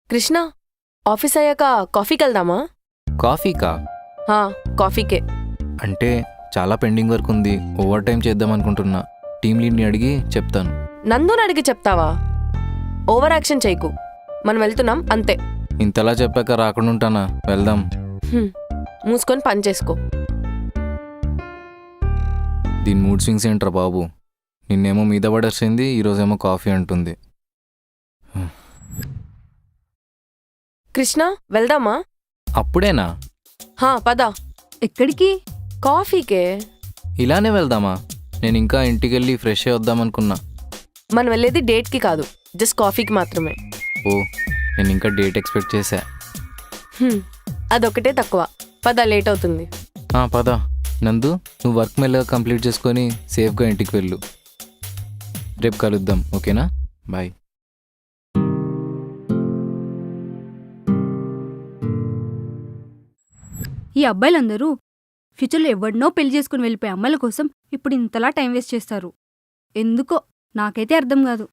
Krishna, office అయ్యాక కాఫీకి వెళ్దామా? కాఫీకా? కాఫీకే. అంటే చాలా పెండింగ్ వర్క్ ఉంది, ఓవర్ టైం చేద్దాం అనుకుంటున్నా. టీమ్ లీడ్ని అడిగి చెప్తాను. నందుని అడిగి చెప్తావా? ఓవర్ యాక్షన్ చేయకు, మనం వెళ్తున్నాం అంతే. ఇంతలా చెప్పాక రాకుండా ఉంటానా? వెళ్దాం. మూసుకొని పని చేసుకో. దీని మూడ్ స్వింగ్స్ ఏంట్రా బాబు, నిన్నేమో మీద పడేసింది, ఈరోజేమో కాఫీ అంటుంది. కృష్ణ, వెళ్దామా? అప్పుడేనా? పద. ఎక్కడికి? కాఫీకే. ఇలానే వెళ్దామా? నేను ఇంకా ఇంటికెళ్ళి ఫ్రెష్ అయ్యి వద్దామనుకున్నా. మనం వెళ్ళేది డేట్కి కాదు, జస్ట్ కాఫీకి మాత్రమే. ఓ, నేను ఇంకా డేట్ ఎక్స్పెక్ట్ చేశా. అదొకటే తక్కువ. పద, లేట్ అవుతుంది. పద. నందు, నువ్వు వర్క్ మెల్లగా కంప్లీట్ చేసుకొని సేఫ్గా ఇంటికి వెళ్ళు. రేపు కలుద్దాం, ఓకేనా? బాయ్. ఈ అబ్బాయిలందరూ ఫ్యూచర్లో ఎవడినో పెళ్లి చేసుకుని వెళ్ళిపోయే అమ్మాయిల కోసం ఇప్పుడు ఇంతలా టైం వేస్ట్ చేస్తారు. ఎందుకో నాకైతే అర్థం కాదు.